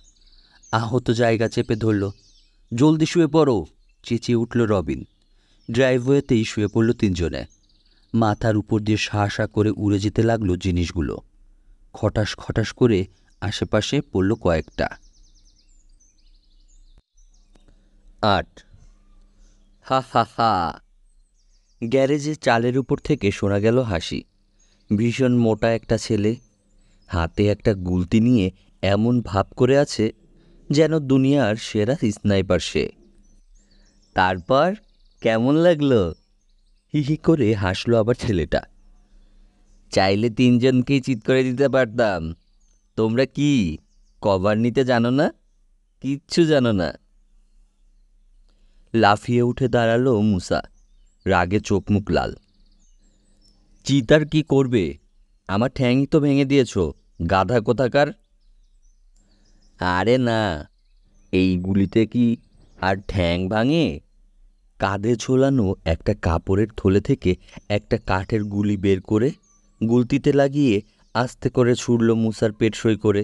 আহত জায়গা চেপে ধরল। জলদি শুয়ে পড়ো, চেঁচিয়ে উঠল রবিন। ড্রাইভওয়েতেই শুয়ে পড়ল 3 জনে। মাথার উপর দিয়ে শাঁ শাঁ করে উড়ে যেতে লাগলো জিনিসগুলো। খটাস খটাস করে আশেপাশে পড়ল কয়েকটা। 8। হা হা হা। গ্যারেজে চালের উপর থেকে শোনা গেল হাসি। ভীষণ মোটা একটা ছেলে, হাতে একটা গুলতি নিয়ে এমন ভাব করে আছে যেন দুনিয়ার সেরা স্নাইপার সে। তারপর কেমন লাগলো? হি হি করে হাসলো আবার ছেলেটা। চাইলে 3 জনকেই চিৎ করে দিতে পারতাম। তোমরা কি কভার নিতে জানো না? কিচ্ছু জানো না। লাফিয়ে উঠে দাঁড়ালো মুসা, রাগে চোখ মুখ লাল। চিতার কি করবে? আমার ঠ্যাংই তো ভেঙে দিয়েছ, গাধা কোথাকার। আরে না, এই গুলিতে কি আর ঠ্যাং ভাঙে? কাঁধে ঝোলানো একটা কাপড়ের থলে থেকে একটা কাঠের গুলি বের করে গুলতিতে লাগিয়ে আস্তে করে ছুড়ল মুসার পেট সই করে।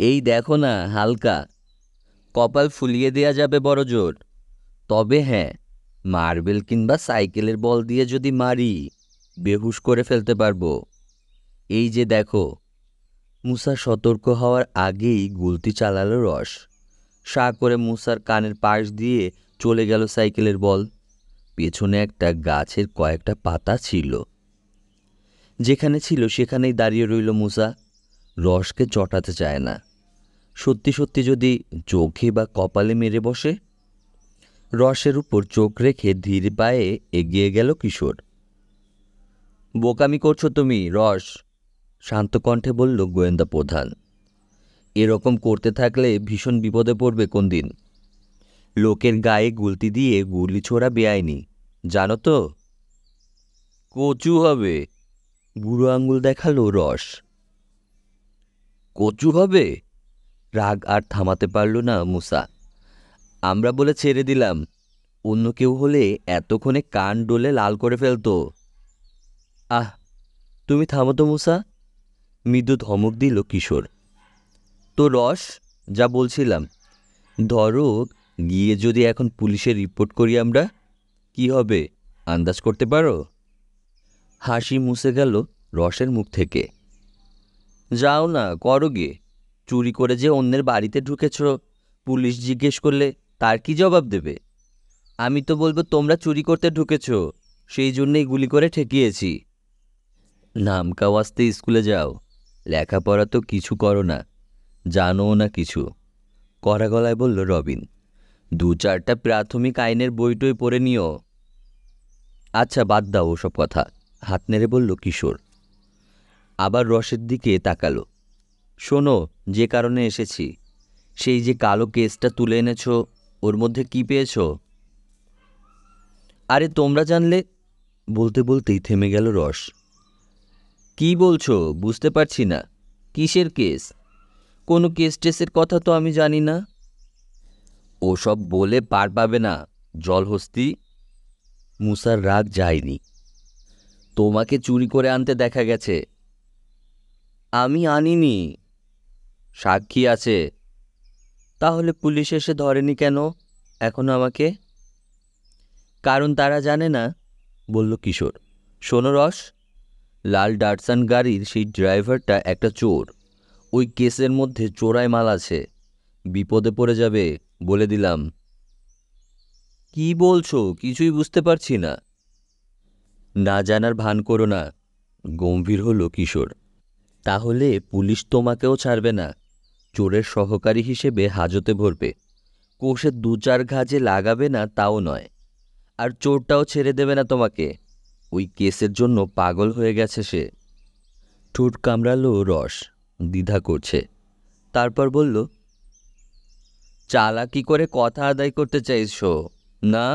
এই দেখো না, হালকা। কপাল ফুলিয়ে দেয়া যাবে বড় জোর। তবে হ্যাঁ, মার্বেল কিংবা সাইকেলের বল দিয়ে যদি মারি, বেহুশ করে ফেলতে পারবো। এই যে দেখো। মুসা সতর্ক হওয়ার আগেই গুলতি চালালো রস। শাঁ করে মুসার কানের পাশ দিয়ে চলে গেল সাইকেলের বল। পেছনে একটা গাছের কয়েকটা পাতা ছিল। যেখানে ছিল সেখানেই দাঁড়িয়ে রইল মুসা। রসকে চটাতে চায় না। সত্যি সত্যি যদি চোখে বা কপালে মেরে বসে। রসের উপর চোখ রেখে ধীর পায়ে এগিয়ে গেল কিশোর। বোকামি করছো তুমি রস, শান্ত কণ্ঠে বলল গোয়েন্দা প্রধান। এরকম করতে থাকলে ভীষণ বিপদে পড়বে কোন দিন। লোকের গায়ে গুলতি দিয়ে গুলি ছোড়া বেআইনি, জানো তো? কচু হবে, বুড়ো আঙুল দেখালো রস। কচু হবে? রাগ আর থামাতে পারল না মুসা। আমরা বলে ছেড়ে দিলাম, অন্য কেউ হলে এতক্ষণে কান ডলে লাল করে ফেলতো। আহ, তুমি থামো তো মুসা, মৃদু ধমক দিল কিশোর। তো রস, যা বলছিলাম, ধরো গিয়ে যদি এখন পুলিশে রিপোর্ট করি আমরা, কি হবে আন্দাজ করতে পারো? হাসি মুছে গেল রসের মুখ থেকে। যাও না, করো গে। চুরি করে যে অন্যের বাড়িতে ঢুকেছ, পুলিশ জিজ্ঞেস করলে তার কি জবাব দেবে? আমি তো বলবো তোমরা চুরি করতে ঢুকেছ, সেই জন্যেই গুলি করে ঠেকিয়েছি। নামকাও আসতে স্কুলে যাও, লেখাপড়া তো কিছু করো না, জানোও না কিছু, কড়া গলায় বলল রবিন। 2-4টা প্রাথমিক আইনের বইটই পড়ে নিও। আচ্ছা বাদ দাও ওসব কথা, হাত নেড়ে বলল কিশোর। আবার রসের দিকে তাকালো। শোনো, যে কারণে এসেছি, সেই যে কালো কেসটা তুলে এনেছো, ওর মধ্যে কি পেয়েছো? আরে তোমরা জানলে, বলতে বলতেই থেমে গেল রস। কি বলছো বুঝতে পারছি না। কিসের কেস? কোনো কেস টেসের কথা তো আমি জানি না। ওসব বলে পার পাবে না, জলহস্তি। মুসার রাগ যায়নি। তোমাকে চুরি করে আনতে দেখা গেছে। আমি আনিনি, সাক্ষী আছে। তাহলে পুলিশ এসে ধরেনি কেন এখনো আমাকে? কারণ তারা জানে না, বলল কিশোর। শোনো রস, লাল ডাটসান গাড়ির সেই ড্রাইভারটা একটা চোর। ওই কেসের মধ্যে চোরাই মাল আছে, বিপদে পড়ে যাবে বলে দিলাম। কি বলছো কিছুই বুঝতে পারছি না। না জানার ভান করো না, গম্ভীর হলো কিশোর। তাহলে পুলিশ তোমাকেও ছাড়বে না, চোরের সহকারী হিসেবে হাজতে ভরবে। কোষে 2-4 ঘা যে লাগাবে না তাও নয়। আর চোরটাও ছেড়ে দেবে না তোমাকে, ওই কেসের জন্য পাগল হয়ে গেছে সে। ঠোঁট কামড়ালো রস, দ্বিধা করছে। তারপর বলল, চালাকি করে কথা আদায় করতে চাইছো না?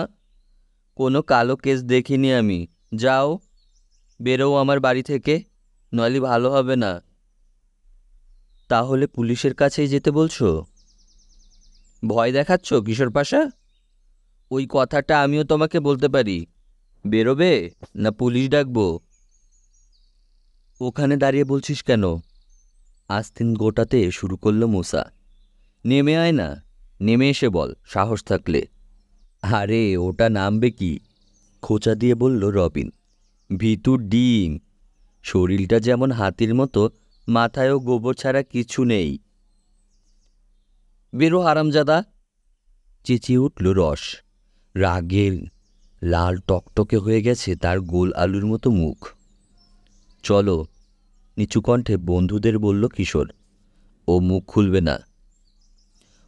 কোনো কালো কেস দেখিনি আমি। যাও, বেরো আমার বাড়ি থেকে, নইলে ভালো হবে না। তাহলে পুলিশের কাছেই যেতে বলছো? ভয় দেখাচ্ছ কিশোর পাশা? ওই কথাটা আমিও তোমাকে বলতে পারি। বেরোবে না পুলিশ ডাকবো? ওখানে দাঁড়িয়ে বলছিস কেন? আস্তিন গোটাতে শুরু করলো মুসা। নেমে আয় না, নেমে এসে বল সাহস থাকলে। আরে ওটা নামবে কি? খোঁচা দিয়ে বলল রবিন। ভিতুর ডিম, শরীরটা যেমন হাতির মতো, মাথায়ও গোবর ছাড়া কিছু নেই। বেরো হারামজাদা, চেঁচিয়ে উঠল রস। রাগের লাল টকটকে হয়ে গেছে তার গোল আলুর মতো মুখ। চলো, নিচু কণ্ঠে বন্ধুদের বলল কিশোর। ও মুখ খুলবে না।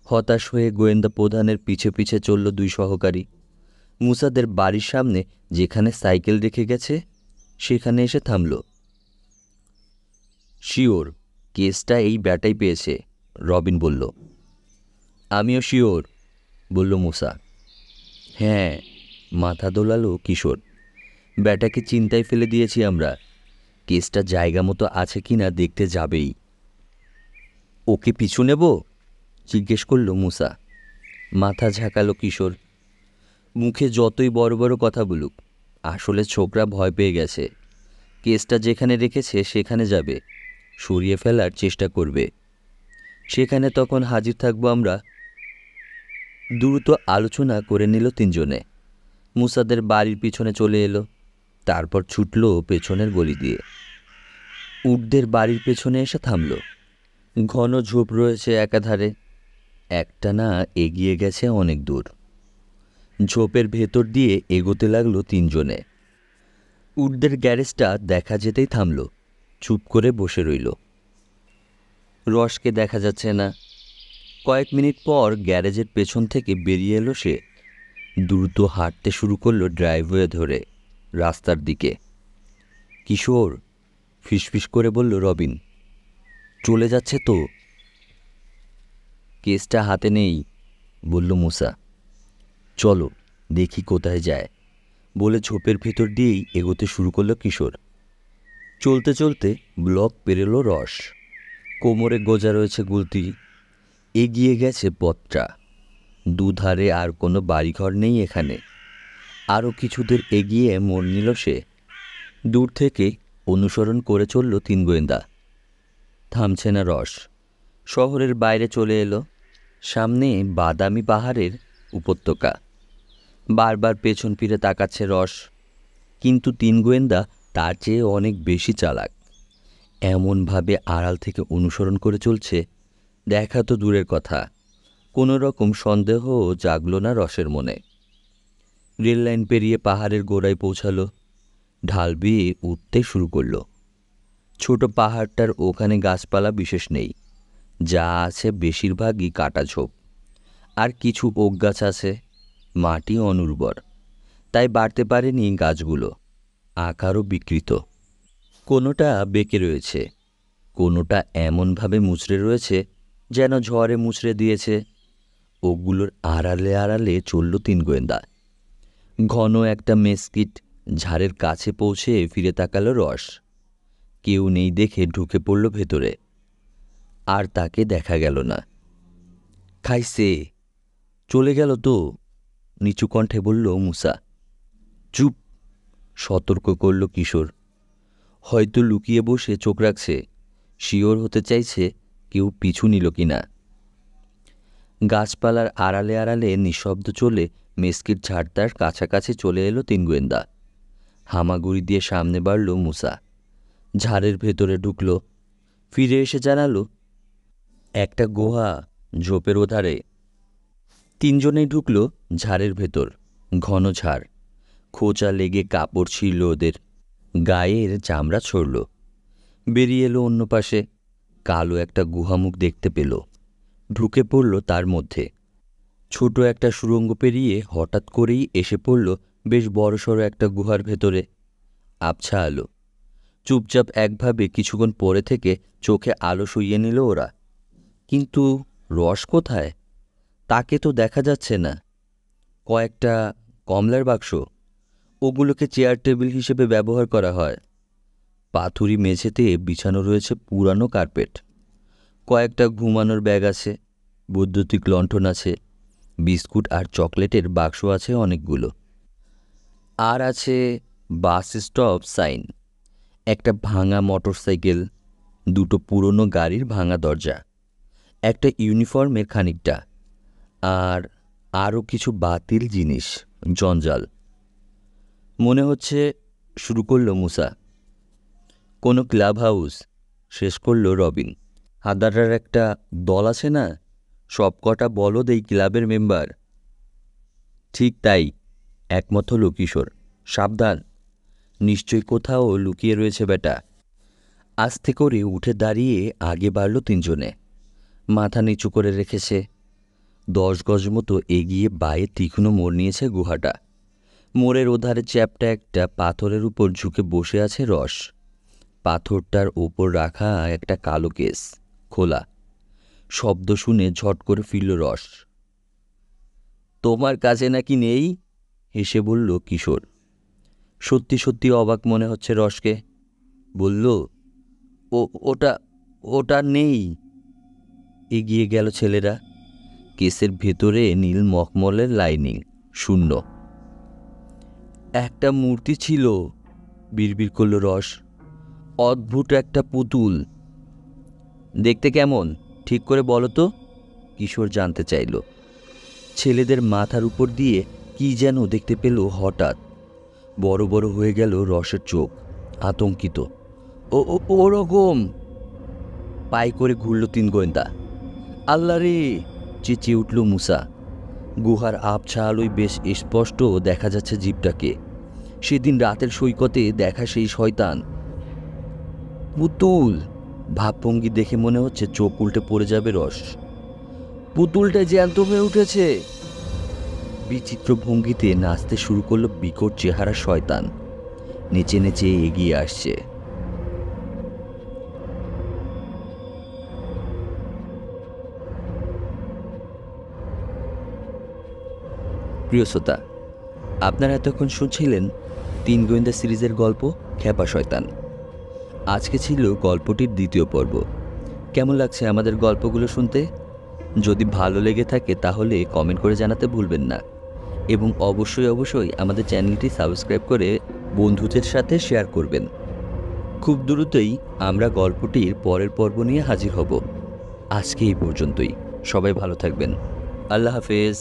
হতাশ হয়ে গোয়েন্দা প্রধানের পিছে পিছে চলল 2 সহকারী। মুসাদের বাড়ির সামনে যেখানে সাইকেল রেখে গেছে সেখানে এসে থামল। শিওর কেসটা এই ব্যাটাই পেয়েছে, রবিন বলল। আমিও শিওর, বলল মুসা। হ্যাঁ, মাথা দোলালো কিশোর। ব্যাটাকে চিন্তায় ফেলে দিয়েছি আমরা, কেসটা জায়গা মতো আছে কিনা দেখতে যাবেই। ওকে পিছু নেব? জিজ্ঞেস করল মুসা। মাথা ঝাঁকালো কিশোর। মুখে যতই বড় বড় কথা বলুক, আসলে ছোকরা ভয় পেয়ে গেছে। কেসটা যেখানে রেখেছে সেখানে যাবে, সরিয়ে ফেলার চেষ্টা করবে। সেখানে তখন হাজির থাকবো আমরা। দ্রুত আলোচনা করে নিল 3 জনে। মুসাদের বাড়ির পিছনে চলে এলো, তারপর ছুটল পেছনের গলি দিয়ে। উটদের বাড়ির পেছনে এসে থামল। ঘন ঝোপ রয়েছে একাধারে, একটানা এগিয়ে গেছে অনেক দূর। ঝোপের ভেতর দিয়ে এগোতে লাগলো তিনজনে। উডদের গ্যারেজটা দেখা যেতেই থামল, চুপ করে বসে রইল। রসকে দেখা যাচ্ছে না। কয়েক মিনিট পর গ্যারেজের পেছন থেকে বেরিয়ে এলো সে। দ্রুত হাঁটতে শুরু করলো ড্রাইভওয়ে ধরে রাস্তার দিকে। কিশোর, ফিসফিস করে বলল রবিন। চলে যাচ্ছে তো। কেসটা হাতে নেই, বলল মুসা। চলো দেখি কোথায় যায়, বলে ঝোপের ভেতর দিয়েই এগোতে শুরু করলো কিশোর। চলতে চলতে ব্লক পেরোলো রস। কোমরে গোজা রয়েছে গুলতি। এগিয়ে গেছে পথটা। দুধারে আর কোনো বাড়িঘর নেই এখানে। আরও কিছুদের এগিয়ে মোড় নিল সে। দূর থেকে অনুসরণ করে চলল তিন গোয়েন্দা। থামছে না রস। শহরের বাইরে চলে এলো। সামনে বাদামি পাহাড়ের উপত্যকা। বারবার পেছন ফিরে তাকাচ্ছে রস, কিন্তু তিন গোয়েন্দা তার চেয়ে অনেক বেশি চালাক। এমনভাবে আড়াল থেকে অনুসরণ করে চলছে, দেখা তো দূরের কথা, কোনো রকম সন্দেহও জাগল না রসের মনে। রেললাইন পেরিয়ে পাহাড়ের গোড়ায় পৌঁছালো। ঢাল বেয়ে উঠতে শুরু করলো। ছোট পাহাড়টার ওখানে গাছপালা বিশেষ নেই, যা আছে বেশিরভাগই কাটা ঝোপ। আর কিছু ওক গাছ আছে। মাটি অনুর্বর, তাই বাড়তে পারেনি গাছগুলো। আকারও বিকৃত। কোনোটা বেঁকে রয়েছে, কোনোটা এমনভাবে মুচড়ে রয়েছে যেন ঝড়ে মুচড়ে দিয়েছে। ওগুলোর আড়ালে আড়ালে চলল তিন গোয়েন্দা। ঘন একটা মেসকিট ঝাড়ের কাছে পৌঁছে ফিরে তাকালো রস। কেউ নেই দেখে ঢুকে পড়ল ভেতরে। আর তাকে দেখা গেল না। খাইছে, চলে গেল তো, নিচু কণ্ঠে বলল মুসা। চুপ, সতর্ক করল কিশোর। হয়তো লুকিয়ে বসে চোখ রাখছে, শিওর হতে চাইছে কেউ পিছু নিল কিনা। গাছপালার আড়ালে আড়ালে নিঃশব্দ চলে মেসকিট ঝাড়টার কাছাকাছি চলে এলো তিন গোয়েন্দা। হামাগুড়ি দিয়ে সামনে বাড়ল মুসা। ঝাড়ের ভেতরে ঢুকল। ফিরে এসে জানালো, একটা গুহা ঝোপের ওধারে। তিনজনেই ঢুকল ঝাড়ের ভেতর। ঘন ঝাড়, খোঁচা লেগে কাপড় ছিঁড়ল ওদের। গায়ের চামড়া ছড়ল। বেরিয়ে এলো অন্য পাশে। কালো একটা গুহামুখ দেখতে পেল। ঢুকে পড়ল তার মধ্যে। ছোট একটা সুড়ঙ্গ পেরিয়ে হঠাৎ করেই এসে পড়ল বেশ বড়সড় একটা গুহার ভেতরে। আবছা আলো। চুপচাপ একভাবে কিছুক্ষণ পরে থেকে চোখে আলো শুইয়ে নিল ওরা। কিন্তু রস কোথায়? তাকে তো দেখা যাচ্ছে না। কয়েকটা কমলার বাক্স, ওগুলোকে চেয়ার টেবিল হিসেবে ব্যবহার করা হয়। পাথুরি মেঝেতে বিছানো রয়েছে পুরানো কার্পেট। কয়েকটা ঘুমানোর ব্যাগ আছে। বৈদ্যুতিক লণ্ঠন আছে। বিস্কুট আর চকলেটের বাক্স আছে অনেকগুলো। আর আছে বাস স্টপ সাইন, একটা ভাঙা মোটরসাইকেল, দুটো পুরনো গাড়ির ভাঙা দরজা, একটা ইউনিফর্মের খানিকটা, আর আরও কিছু বাতিল জিনিস, জঞ্জাল। মনে হচ্ছে, শুরু করল মুসা। কোনো ক্লাব হাউস, শেষ করল রবিন। হাদারার একটা দল আছে না, সব কটা বলদ এই ক্লাবের মেম্বার। ঠিক তাই, একমত হল কিশোর। সাবধান, নিশ্চয়ই কোথাও লুকিয়ে রয়েছে বেটা। আস্তে করে উঠে দাঁড়িয়ে আগে বাড়ল তিনজনে। মাথা নিচু করে রেখেছে। 10 গজ মতো এগিয়ে বায়ে তীক্ষ্ণ মোড় নিয়েছে গুহাটা। মোড়ের ওধারে চ্যাপ্টা একটা পাথরের উপর ঝুঁকে বসে আছে রস। পাথরটার ওপর রাখা একটা কালো কেস, খোলা। শব্দ শুনে ঝট করে ফিরল রস। তোমার কাছে নাকি নেই, হেসে বলল কিশোর। সত্যি সত্যি অবাক মনে হচ্ছে রসকে। বলল, ওটা ওটা নেই। এগিয়ে গেল ছেলেরা। কেসের ভেতরে নীল মখমলের লাইনিং, শূন্য। একটা মূর্তি ছিল, বিড়বিড় করল রস। অদ্ভুত একটা পুতুল। দেখতে কেমন, ঠিক করে বলো তো, কিশোর জানতে চাইল। ছেলেদের মাথার উপর দিয়ে কি যেন দেখতে পেল হঠাৎ। বড় বড় হয়ে গেল রসের চোখ, আতঙ্কিত। ওরকম। পায়ে করে ঘুরল তিন গোয়েন্দা। আল্লাহ রে, চেঁচিয়ে উঠল মুসা। গুহার আবছা আলোয় বেশ স্পষ্ট দেখা যাচ্ছে জীবটাকে। সেদিন রাতের সৈকতে দেখা সেই শয়তান। পুতুল! ভাবভঙ্গি দেখে মনে হচ্ছে চোখ উল্টে পড়ে যাবে রস। পুতুলটা জ্যান্ত হয়ে উঠেছে। বিচিত্র ভঙ্গিতে নাচতে শুরু করলো বিকট চেহারা শয়তান। নেচে নেচে এগিয়ে আসছে। প্রিয় শ্রোতা, আপনারা এতক্ষণ শুনছিলেন 3 গোয়েন্দা সিরিজের গল্প খ্যাপা শয়তান। আজকে ছিল গল্পটির দ্বিতীয় পর্ব। কেমন লাগছে আমাদের গল্পগুলো শুনতে? যদি ভালো লেগে থাকে তাহলে কমেন্ট করে জানাতে ভুলবেন না, এবং অবশ্যই আমাদের চ্যানেলটি সাবস্ক্রাইব করে বন্ধুদের সাথে শেয়ার করবেন। খুব দ্রুতই আমরা গল্পটির পরের পর্ব নিয়ে হাজির হব। আজকে এই পর্যন্তই। সবাই ভালো থাকবেন। আল্লাহ হাফেজ।